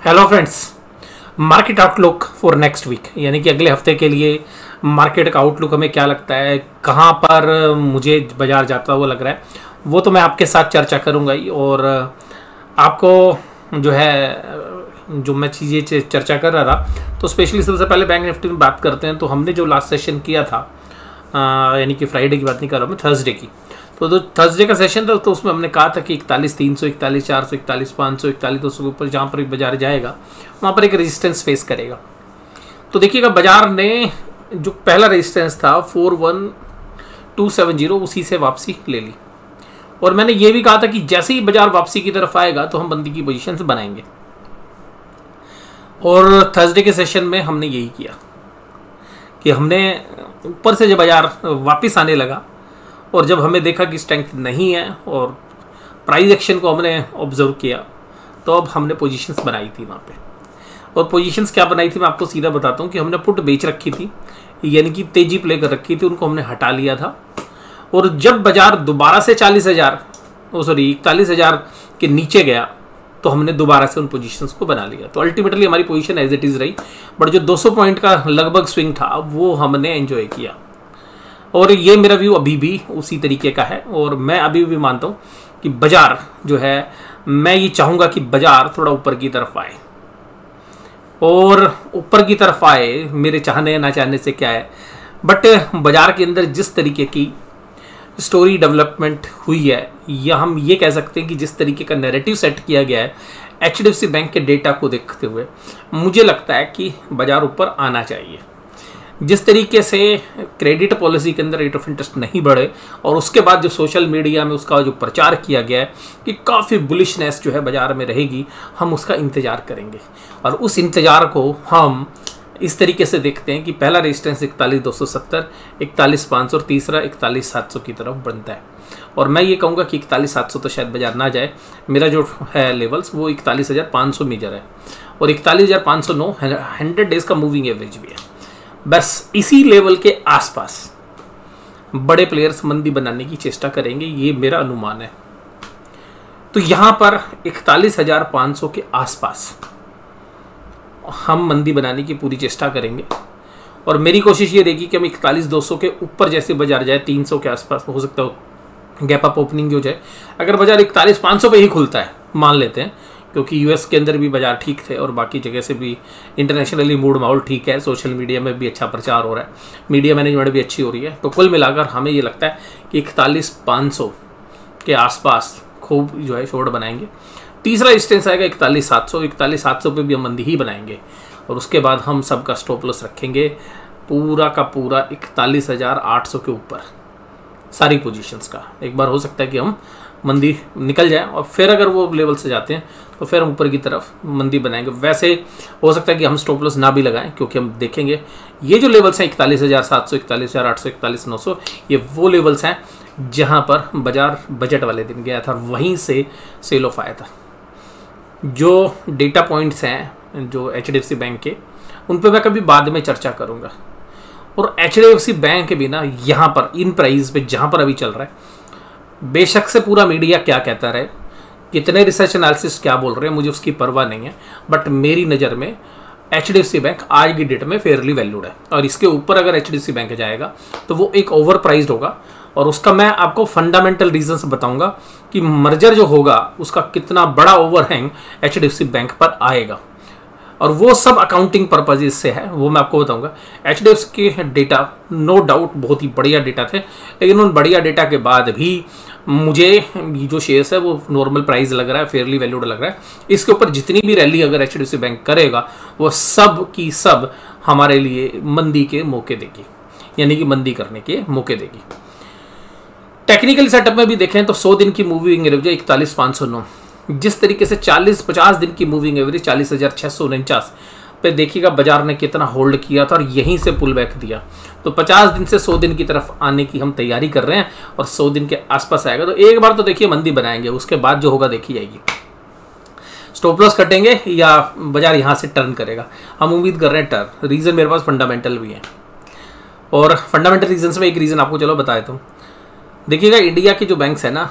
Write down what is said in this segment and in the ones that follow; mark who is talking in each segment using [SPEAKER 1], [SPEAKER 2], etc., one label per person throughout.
[SPEAKER 1] Hello friends, market outlook for next week यानी कि अगले हफ्ते के लिए मार्केट का आउटलुक हमें क्या लगता है, कहाँ पर मुझे बाजार जाता हुआ लग रहा है, वो तो मैं आपके साथ चर्चा करूँगा ही। और आपको जो है जो मैं चीज़ें चर्चा कर रहा था, तो स्पेशली सबसे पहले बैंक निफ्टी में बात करते हैं। तो हमने जो लास्ट सेशन किया था, यानी कि फ्राइडे की बात नहीं कर रहा हूँ मैं, थर्सडे की, तो थर्सडे का सेशन था, तो उसमें हमने कहा था कि 41,300, 41,400, 41,500, 41,200 के ऊपर जहाँ पर बाजार जाएगा वहाँ पर एक रेजिस्टेंस फेस करेगा। तो देखिएगा, बाजार ने जो पहला रेजिस्टेंस था 41,270 उसी से वापसी ले ली। और मैंने ये भी कहा था कि जैसे ही बाजार वापसी की तरफ आएगा तो हम बंदी की पोजीशन बनाएंगे। और थर्सडे के सेशन में हमने यही किया कि हमने ऊपर से जब बाजार वापस आने लगा और जब हमें देखा कि स्ट्रेंथ नहीं है और प्राइस एक्शन को हमने ऑब्जर्व किया, तो अब हमने पोजीशंस बनाई थी वहाँ पे। और पोजीशंस क्या बनाई थी मैं आपको सीधा बताता हूँ कि हमने पुट बेच रखी थी, यानी कि तेजी प्ले कर रखी थी, उनको हमने हटा लिया था। और जब बाजार दोबारा से 41,000 के नीचे गया तो हमने दोबारा से उन पोजीशंस को बना लिया। तो अल्टीमेटली हमारी पोजीशन एज इट इज़ रही, बट जो 200 पॉइंट का लगभग स्विंग था वो हमने एंजॉय किया। और ये मेरा व्यू अभी भी उसी तरीके का है। और मैं अभी भी मानता हूँ कि बाजार जो है, मैं ये चाहूँगा कि बाजार थोड़ा ऊपर की तरफ आए। और ऊपर की तरफ आए, मेरे चाहने ना चाहने से क्या है, बट बाजार के अंदर जिस तरीके की स्टोरी डेवलपमेंट हुई है, या हम ये कह सकते हैं कि जिस तरीके का नैरेटिव सेट किया गया है एचडीएफसी बैंक के डेटा को देखते हुए, मुझे लगता है कि बाजार ऊपर आना चाहिए। जिस तरीके से क्रेडिट पॉलिसी के अंदर रेट ऑफ इंटरेस्ट नहीं बढ़े और उसके बाद जो सोशल मीडिया में उसका जो प्रचार किया गया है कि काफ़ी बुलिशनेस जो है बाजार में रहेगी, हम उसका इंतज़ार करेंगे। और उस इंतज़ार को हम इस तरीके से देखते हैं कि पहला रेजिस्टेंस 41,270, 41,500 और तीसरा 41,700 की तरफ बनता है। और मैं ये कहूँगा कि 41,700 तो शायद बाजार ना जाए। मेरा जो है लेवल्स वो 41,500 मेजर है और 41,509 100 डेज का मूविंग एवरेज भी है। बस इसी लेवल के आसपास बड़े प्लेयर्स मंदी बनाने की चेष्टा करेंगे, ये मेरा अनुमान है। तो यहां पर 41,500 के आसपास हम मंदी बनाने की पूरी चेष्टा करेंगे। और मेरी कोशिश ये रहेगी कि हम 41,200 के ऊपर जैसे बाजार जाए, 300 के आसपास हो सकता हो गैप अप ओपनिंग हो जाए। अगर बाजार 41,500 पे ही खुलता है, मान लेते हैं, क्योंकि यूएस के अंदर भी बाजार ठीक थे और बाकी जगह से भी इंटरनेशनली मूड माहौल ठीक है, सोशल मीडिया में भी अच्छा प्रचार हो रहा है, मीडिया मैनेजमेंट भी अच्छी हो रही है, तो कुल मिलाकर हमें ये लगता है कि 41,500 के आसपास खूब जो है शॉर्ट बनाएंगे। तीसरा इंस्टेंस आएगा 41,700, 41,700 पे भी हम मंदी ही बनाएंगे। और उसके बाद हम सबका स्टॉप लॉस रखेंगे पूरा का पूरा 41,800 के ऊपर सारी पोजीशंस का। एक बार हो सकता है कि हम मंदी निकल जाए और फिर अगर वो लेवल से जाते हैं तो फिर हम ऊपर की तरफ मंदी बनाएंगे। वैसे हो सकता है कि हम स्टॉप लॉस ना भी लगाएं, क्योंकि हम देखेंगे ये जो लेवल्स हैं 41,700, 41,800, 41,900, ये वो लेवल्स हैं जहां पर बाजार बजट वाले दिन गया था, वहीं से सेल ऑफ आया था। जो डेटा पॉइंट्स हैं जो एचडीएफसी बैंक के, उन पर मैं कभी बाद में चर्चा करूँगा। और एचडीएफसी बैंक भी ना यहाँ पर इन प्राइस पे जहाँ पर अभी चल रहा है, बेशक से पूरा मीडिया क्या कहता रहे, कितने रिसर्च एनालिसिस क्या बोल रहे हैं, मुझे उसकी परवाह नहीं है, बट मेरी नज़र में एचडीएफसी बैंक आज की डेट में फेयरली वैल्यूड है। और इसके ऊपर अगर एचडीएफसी बैंक जाएगा तो वो एक ओवर प्राइज्ड होगा। और उसका मैं आपको फंडामेंटल रीजंस बताऊंगा कि मर्जर जो होगा उसका कितना बड़ा ओवरहैंग एचडीएफसी बैंक पर आएगा, और वो सब अकाउंटिंग पर्पजेज से है, वो मैं आपको बताऊंगा। एचडीएफसी के डेटा नो डाउट बहुत ही बढ़िया डेटा थे, लेकिन उन बढ़िया डेटा के बाद भी मुझे जो शेयर्स है वो नॉर्मल प्राइस लग रहा है, फेयरली वैल्यूड लग रहा है। इसके ऊपर जितनी भी रैली अगर एचडीएफसी बैंक करेगा वो सब की सब हमारे लिए मंदी के मौके देगी, यानी कि मंदी करने के मौके देगी। टेक्निकल सेटअप में भी देखें तो 100 दिन की मूविंग एवरेज 41,509, जिस तरीके से 40-50 दिन की मूविंग एवरेज 40,649 पे देखिएगा बाजार ने कितना होल्ड किया था और यहीं से पुल बैक दिया। तो 50 दिन से 100 दिन की तरफ आने की हम तैयारी कर रहे हैं और 100 दिन के आसपास आएगा तो एक बार तो देखिए मंदी बनाएंगे, उसके बाद जो होगा देखी जाएगी। स्टॉप लॉस कटेंगे या बाजार यहाँ से टर्न करेगा, हम उम्मीद कर रहे हैं टर्न। रीज़न मेरे पास फंडामेंटल भी है, और फंडामेंटल रीजन में एक रीज़न आपको चलो बताए तो देखिएगा, इंडिया के जो बैंक्स है ना,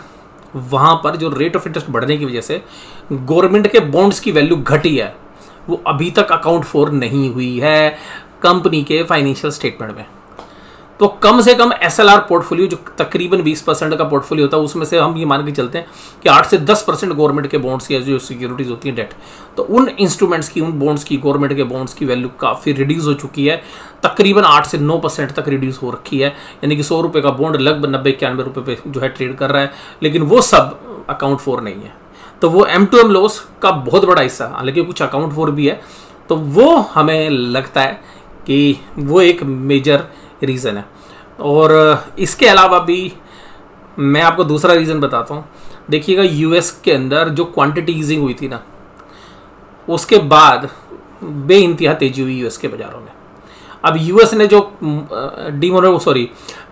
[SPEAKER 1] वहाँ पर जो रेट ऑफ इंटरेस्ट बढ़ने की वजह से गवर्नमेंट के बॉन्ड्स की वैल्यू घटी है। वो अभी तक अकाउंट फॉर नहीं हुई है कंपनी के फाइनेंशियल स्टेटमेंट में। तो कम से कम SLR पोर्टफोलियो जो तकरीबन 20% का पोर्टफोलियो होता है, उसमें से हम ये मान के चलते हैं कि 8 से 10% गवर्नमेंट के बॉन्ड्स की जो सिक्योरिटीज होती हैं डेट, तो उन इंस्ट्रूमेंट्स की, उन बॉन्ड्स की, गवर्नमेंट के बॉन्ड्स की वैल्यू काफ़ी रिड्यूस हो चुकी है, तकरीबन 8 से 9% तक रिड्यूस हो रखी है। यानी कि 100 रुपये का बॉन्ड लगभग 90-91 रुपये पे जो है ट्रेड कर रहा है, लेकिन वो सब अकाउंट फॉर नहीं है। तो वो M2M लॉस का बहुत बड़ा हिस्सा, हालांकि कुछ अकाउंट फॉर भी है, तो वो हमें लगता है कि वो एक मेजर रीज़न है। और इसके अलावा भी मैं आपको दूसरा रीज़न बताता हूँ। देखिएगा US के अंदर जो क्वांटिटी ईजिंग हुई थी ना, उसके बाद बेइंतहा तेजी हुई US के बाज़ारों में। अब US ने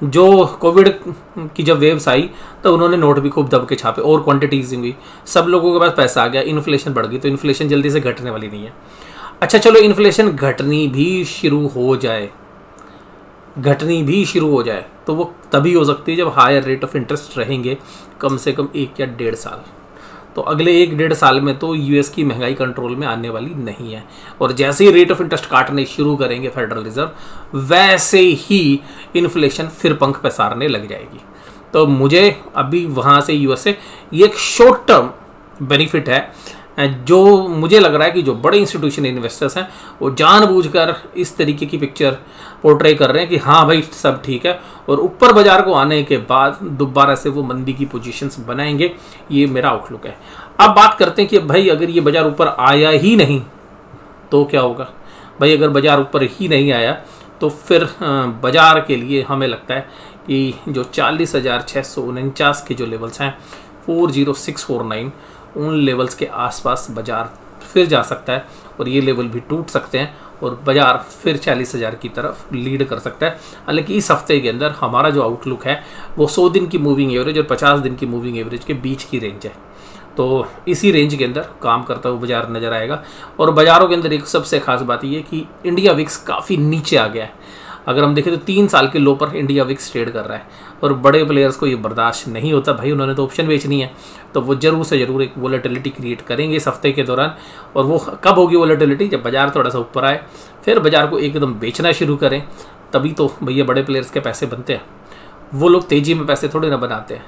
[SPEAKER 1] जो कोविड की जब वेव्स आई तो उन्होंने नोट भी खूब दब के छापे और क्वांटिटी ईजिंग हुई, सब लोगों के पास पैसा आ गया, इन्फ्लेशन बढ़ गई। तो इन्फ्लेशन जल्दी से घटने वाली नहीं है। अच्छा चलो इन्फ्लेशन घटनी भी शुरू हो जाए तो वो तभी हो सकती है जब हायर रेट ऑफ इंटरेस्ट रहेंगे कम से कम 1 या 1.5 साल। तो अगले 1-1.5 साल में तो US की महंगाई कंट्रोल में आने वाली नहीं है। और जैसे ही रेट ऑफ इंटरेस्ट काटने शुरू करेंगे फेडरल रिजर्व, वैसे ही इन्फ्लेशन फिर पंख पसारने लग जाएगी। तो मुझे अभी वहाँ से US से ये एक शॉर्ट टर्म बेनिफिट है, जो मुझे लग रहा है कि जो बड़े इंस्टीट्यूशन इन्वेस्टर्स हैं वो जानबूझकर इस तरीके की पिक्चर पोर्ट्रे कर रहे हैं कि हाँ भाई सब ठीक है, और ऊपर बाजार को आने के बाद दोबारा से वो मंदी की पोजीशंस बनाएंगे। ये मेरा आउटलुक है। अब बात करते हैं कि भाई अगर ये बाजार ऊपर आया ही नहीं तो क्या होगा। भाई अगर बाजार ऊपर ही नहीं आया तो फिर बाजार के लिए हमें लगता है कि जो 40,649 के जो लेवल्स हैं 40649, उन लेवल्स के आसपास बाजार फिर जा सकता है और ये लेवल भी टूट सकते हैं और बाजार फिर 40,000 की तरफ लीड कर सकता है। हालांकि इस हफ्ते के अंदर हमारा जो आउटलुक है वो 100 दिन की मूविंग एवरेज और 50 दिन की मूविंग एवरेज के बीच की रेंज है। तो इसी रेंज के अंदर काम करता हुआ बाजार नज़र आएगा। और बाज़ारों के अंदर एक सबसे खास बात ये कि इंडिया विक्स काफ़ी नीचे आ गया है। अगर हम देखें तो 3 साल के लो पर इंडिया विक्स ट्रेड कर रहा है और बड़े प्लेयर्स को ये बर्दाश्त नहीं होता। भाई उन्होंने तो ऑप्शन बेचनी है, तो वो जरूर से जरूर एक वोलेटिलिटी क्रिएट करेंगे इस हफ्ते के दौरान। और वो कब होगी वोलेटिलिटी? जब बाजार थोड़ा सा ऊपर आए, फिर बाजार को एकदम बेचना शुरू करें, तभी तो भैया बड़े प्लेयर्स के पैसे बनते हैं। वो लोग तेज़ी में पैसे थोड़े ना बनाते हैं।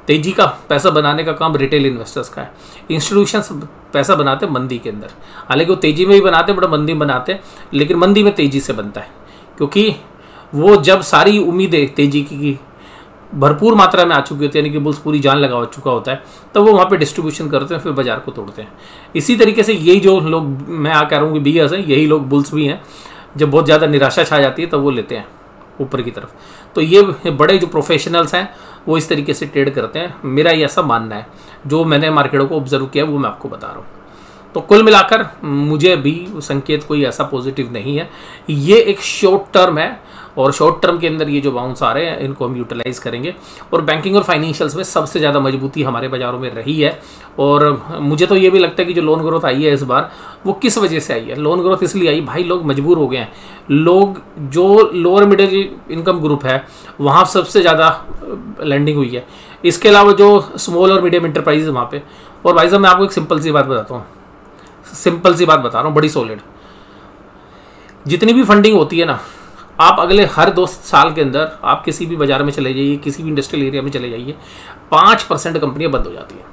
[SPEAKER 1] तेज़ी का पैसा बनाने का काम रिटेल इन्वेस्टर्स का है। इंस्टीट्यूशंस पैसा बनाते हैं मंदी के अंदर, हालांकि वो तेज़ी में भी बनाते हैं, बड़ा मंदी में बनाते हैं, लेकिन मंदी में तेज़ी से बनता है, क्योंकि वो जब सारी उम्मीदें तेज़ी की भरपूर मात्रा में आ चुकी होती है, यानी कि बुल्स पूरी जान लगा चुका होता है, तब वो वहाँ पे डिस्ट्रीब्यूशन करते हैं, फिर बाजार को तोड़ते हैं। इसी तरीके से यही जो लोग, मैं कह रहा हूँ कि बियर्स हैं, यही लोग बुल्स भी हैं। जब बहुत ज़्यादा निराशा छा जाती है तब वो लेते हैं ऊपर की तरफ। तो ये बड़े जो प्रोफेशनल्स हैं वो इस तरीके से ट्रेड करते हैं, मेरा ये ऐसा मानना है। जो मैंने मार्केटों को ऑब्जर्व किया वो मैं आपको बता रहा हूँ। तो कुल मिलाकर मुझे भी संकेत कोई ऐसा पॉजिटिव नहीं है। ये एक शॉर्ट टर्म है और शॉर्ट टर्म के अंदर ये जो बाउंस आ रहे हैं इनको हम यूटिलाइज करेंगे। और बैंकिंग और फाइनेंशियल्स में सबसे ज़्यादा मजबूती हमारे बाज़ारों में रही है। और मुझे तो ये भी लगता है कि जो लोन ग्रोथ आई है इस बार, वो किस वजह से आई है। लोन ग्रोथ इसलिए आई, भाई लोग मजबूर हो गए हैं। लोग जो लोअर मिडिल इनकम ग्रुप है वहाँ सबसे ज़्यादा लैंडिंग हुई है। इसके अलावा जो स्मॉल और मीडियम इंटरप्राइज वहाँ पे। और भाई साहब मैं आपको एक सिंपल सी बात बताता हूँ, बड़ी सॉलिड। जितनी भी फंडिंग होती है ना, आप अगले हर 2 साल के अंदर आप किसी भी बाजार में चले जाइए, किसी भी इंडस्ट्रियल एरिया में चले जाइए, 5% कंपनियां बंद हो जाती हैं।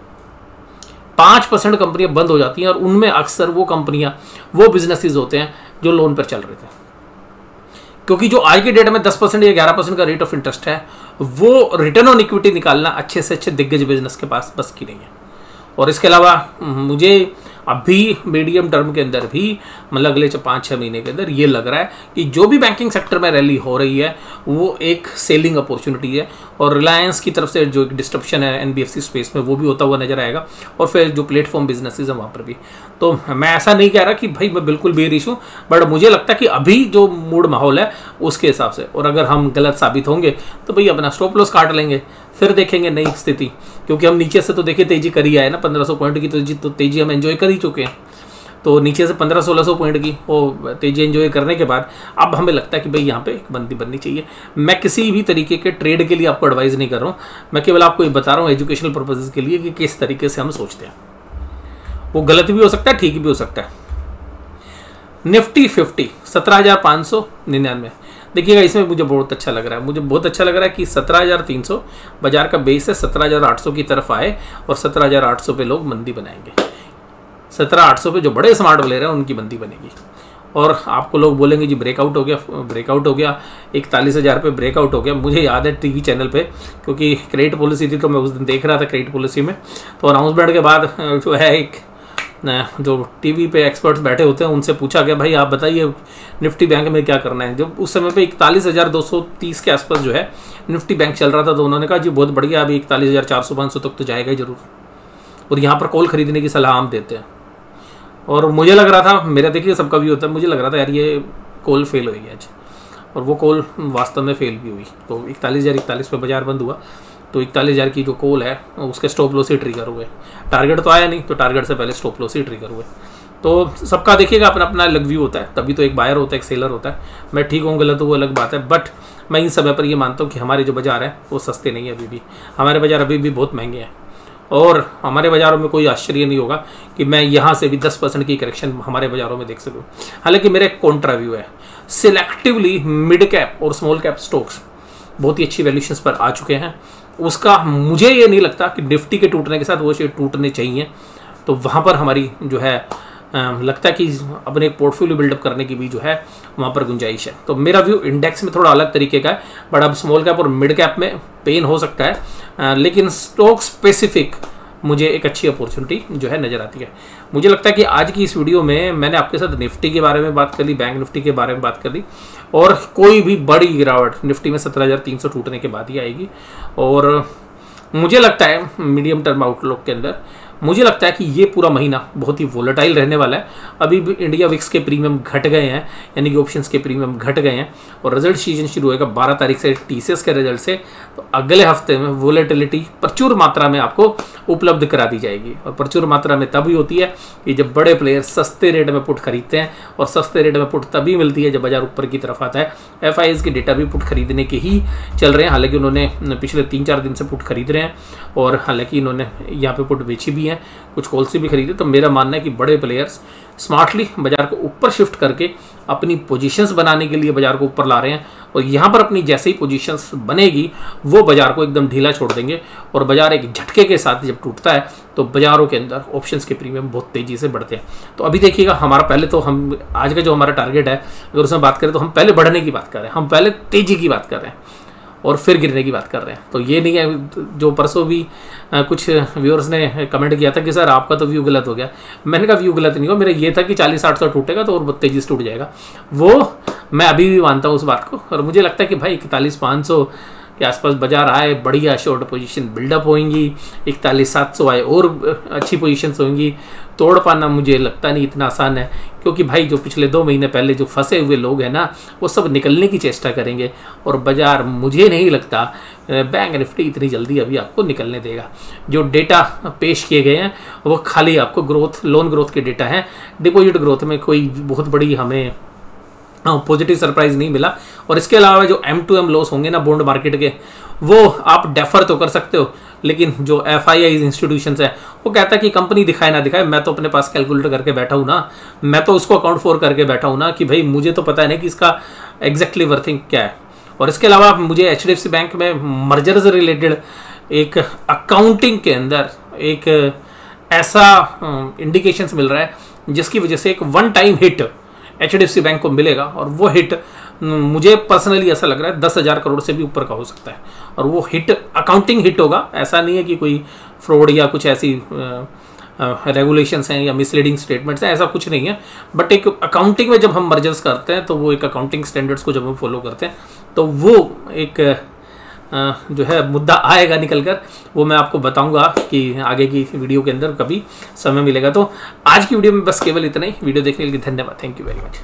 [SPEAKER 1] 5% कंपनियां बंद हो जाती हैं और उनमें अक्सर वो कंपनियां, वो बिजनेसेस होते हैं जो लोन पर चल रहे थे। क्योंकि जो आज के डेट में 10% या 11% का रेट ऑफ इंटरेस्ट है, वो रिटर्न ऑन इक्विटी निकालना अच्छे से अच्छे दिग्गज बिजनेस के पास बस की नहीं है। और इसके अलावा मुझे अभी मीडियम टर्म के अंदर भी, मतलब अगले 5-6 महीने के अंदर ये लग रहा है कि जो भी बैंकिंग सेक्टर में रैली हो रही है वो एक सेलिंग अपॉर्चुनिटी है। और रिलायंस की तरफ से जो एक डिस्ट्रप्शन है NBFC स्पेस में, वो भी होता हुआ नजर आएगा। और फिर जो प्लेटफॉर्म बिजनेसेस हैं वहाँ पर भी। तो मैं ऐसा नहीं कह रहा कि भाई मैं बिल्कुल बेरिश हूँ, बट मुझे लगता है कि अभी जो मूड माहौल है उसके हिसाब से, और अगर हम गलत साबित होंगे तो भाई अपना स्टॉप लॉस काट लेंगे, फिर देखेंगे नई स्थिति। क्योंकि हम नीचे से तो देखिए तेजी करी आए ना, 1500 पॉइंट की तो तेजी हम एंजॉय कर ही चुके हैं। तो नीचे से 1500-1600 पॉइंट की वो तेजी एंजॉय करने के बाद अब हमें लगता है कि भाई यहाँ पे एक बंदी बननी चाहिए। मैं किसी भी तरीके के ट्रेड के लिए आपको एडवाइस नहीं कर रहा हूँ, मैं केवल आपको ये बता रहा हूँ एजुकेशनल पर्पजेज के लिए कि किस तरीके से हम सोचते हैं। वो गलत भी हो सकता है, ठीक भी हो सकता है। निफ्टी 50 17,599। देखिएगा इसमें मुझे बहुत अच्छा लग रहा है, मुझे बहुत अच्छा लग रहा है कि 17,300 बाजार का बेस है, 17,800 की तरफ आए और 17,800 पे लोग मंदी बनाएंगे। 17,800 पे जो बड़े स्मार्ट प्लेयर हैं उनकी मंदी बनेगी। और आपको लोग बोलेंगे जी ब्रेकआउट हो गया, ब्रेकआउट हो गया, 41,000 पे ब्रेकआउट हो गया। मुझे याद है टीवी चैनल पे, क्योंकि क्रेडिट पॉलिसी थी तो मैं उस दिन देख रहा था क्रेडिट पॉलिसी में, तो अनाउंसमेंट के बाद जो है एक जो टीवी पे एक्सपर्ट्स बैठे होते हैं उनसे पूछा गया भाई आप बताइए निफ्टी बैंक में क्या करना है। जब उस समय पे 41,230 के आसपास जो है निफ्टी बैंक चल रहा था, तो उन्होंने कहा जी बहुत बढ़िया, अभी 41,400-500 तक तो जाएगा ही जरूर, और यहाँ पर कॉल खरीदने की सलाह हम देते हैं। और मुझे लग रहा था, मेरा देखिए सबका भी होता है, मुझे लग रहा था यार ये कॉल फेल होगी आज, और वो कॉल वास्तव में फेल भी हुई। तो 41,041 पे बाजार बंद हुआ, तो 41,000 की जो कॉल है उसके स्टॉप लॉस ही ट्रिगर हुए। टारगेट तो आया नहीं, तो टारगेट से पहले स्टॉप लॉस ही ट्रिगर हुए। तो सबका देखिएगा अपना अपना अलग व्यू होता है, तभी तो एक बायर होता है, एक सेलर होता है। मैं ठीक हूँ गलत हूँ वो अलग बात है, बट मैं इन समय पर ये मानता हूँ कि हमारे जो बाजार है वो सस्ते नहीं है अभी भी, हमारे बाजार अभी भी बहुत महंगे हैं। और हमारे बाज़ारों में कोई आश्चर्य नहीं होगा कि मैं यहाँ से भी 10% की करेक्शन हमारे बाज़ारों में देख सकूँ। हालांकि मेरा एक कॉन्ट्रा व्यू है, सिलेक्टिवली मिड कैप और स्मॉल कैप स्टॉक्स बहुत ही अच्छी वैल्यूशंस पर आ चुके हैं। उसका मुझे ये नहीं लगता कि निफ्टी के टूटने के साथ वो शेयर टूटने चाहिए, तो वहाँ पर हमारी जो है लगता है कि अपने एक पोर्टफोलियो बिल्डअप करने की भी जो है वहाँ पर गुंजाइश है। तो मेरा व्यू इंडेक्स में थोड़ा अलग तरीके का है, बट अब स्मॉल कैप और मिड कैप में पेन हो सकता है, लेकिन स्टॉक स्पेसिफिक मुझे एक अच्छी अपॉर्चुनिटी जो है नज़र आती है। मुझे लगता है कि आज की इस वीडियो में मैंने आपके साथ निफ्टी के बारे में बात कर ली, बैंक निफ्टी के बारे में बात कर ली, और कोई भी बड़ी गिरावट निफ्टी में 17,300 टूटने के बाद ही आएगी। और मुझे लगता है मीडियम टर्म आउटलुक के अंदर मुझे लगता है कि ये पूरा महीना बहुत ही वोलेटाइल रहने वाला है। अभी भी इंडिया विक्स के प्रीमियम घट गए हैं, यानी कि ऑप्शंस के प्रीमियम घट गए हैं, और रिजल्ट सीजन शुरू होगा 12 तारीख से टीसीएस के रिजल्ट से। तो अगले हफ्ते में वोलेटिलिटी प्रचुर मात्रा में आपको उपलब्ध करा दी जाएगी, और प्रचुर मात्रा में तभी होती है कि जब बड़े प्लेयर सस्ते रेट में पुट खरीदते हैं, और सस्ते रेट में पुट तभी मिलती है जब बाजार ऊपर की तरफ आता है। एफआईएस के डेटा भी पुट खरीदने के ही चल रहे हैं, हालांकि उन्होंने पिछले 3-4 दिन से पुट खरीद रहे हैं, और हालांकि इन्होंने यहाँ पे पुट बेची भी हैं, कुछ कॉल से भी खरीदे। तो मेरा मानना है कि बड़े प्लेयर्स स्मार्टली बाजार को ऊपर शिफ्ट करके अपनी पोजीशंस बनाने के लिए बाजार को ऊपर ला रहे हैं, और यहाँ पर अपनी जैसे ही पोजीशंस बनेगी वो बाजार को एकदम ढीला छोड़ देंगे, और बाजार एक झटके के साथ जब टूटता है तो बाजारों के अंदर ऑप्शंस के प्रीमियम बहुत तेजी से बढ़ते हैं। तो अभी देखिएगा हमारा पहले तो हम आज का जो हमारा टारगेट है अगर उसमें बात करें तो हम पहले बढ़ने की बात कर रहे हैं, हम पहले तेजी की बात कर रहे हैं और फिर गिरने की बात कर रहे हैं। तो ये नहीं है, जो परसों भी कुछ व्यूअर्स ने कमेंट किया था कि सर आपका तो व्यू गलत हो गया। मैंने कहा व्यू गलत नहीं हो, मेरा ये था कि 40-800 टूटेगा तो और बहुत तेजी से टूट जाएगा। वो मैं अभी भी मानता हूँ उस बात को, और मुझे लगता है कि भाई 41,500 के आसपास बाजार आए, बढ़िया शॉर्ट पोजीशन बिल्डअप होंगी, 41,700 आए और अच्छी पोजीशंस होंगी। तोड़ पाना मुझे लगता नहीं इतना आसान है, क्योंकि भाई जो पिछले 2 महीने पहले जो फंसे हुए लोग हैं ना, वो सब निकलने की चेष्टा करेंगे, और बाजार मुझे नहीं लगता बैंक निफ्टी इतनी जल्दी अभी आपको निकलने देगा। जो डेटा पेश किए गए हैं वो खाली आपको ग्रोथ, लोन ग्रोथ के डेटा हैं, डिपॉजिट ग्रोथ में कोई बहुत बड़ी हमें पॉजिटिव सरप्राइज नहीं मिला। और इसके अलावा जो M2M लॉस होंगे ना बॉन्ड मार्केट के, वो आप डेफर तो कर सकते हो, लेकिन जो FII इंस्टीट्यूशंस है वो कहता है कि कंपनी दिखाए ना दिखाए, मैं तो अपने पास कैलकुलेटर करके बैठा हूँ ना, मैं तो उसको अकाउंट फॉर करके बैठा हूँ ना, कि भाई मुझे तो पता है ना कि इसका एग्जैक्टली वर्थिंग क्या है। और इसके अलावा मुझे HDFC बैंक में मर्जर से रिलेटेड एक अकाउंटिंग के अंदर एक ऐसा इंडिकेशंस मिल रहा है जिसकी वजह से एक one time hit HDFC bank को मिलेगा, और वो हिट मुझे पर्सनली ऐसा लग रहा है 10,000 करोड़ से भी ऊपर का हो सकता है। और वो हिट अकाउंटिंग हिट होगा, ऐसा नहीं है कि कोई फ्रॉड या कुछ ऐसी रेगुलेशंस हैं या मिसलीडिंग स्टेटमेंट्स हैं, ऐसा कुछ नहीं है। बट एक अकाउंटिंग में जब हम मर्जर्स करते हैं तो वो एक अकाउंटिंग स्टैंडर्ड्स को जब हम फॉलो करते हैं तो वो एक जो है मुद्दा आएगा निकल कर, वो मैं आपको बताऊंगा कि आगे की वीडियो के अंदर कभी समय मिलेगा। तो आज की वीडियो में बस केवल इतना ही। वीडियो देखने के लिए धन्यवाद, थैंक यू वेरी मच।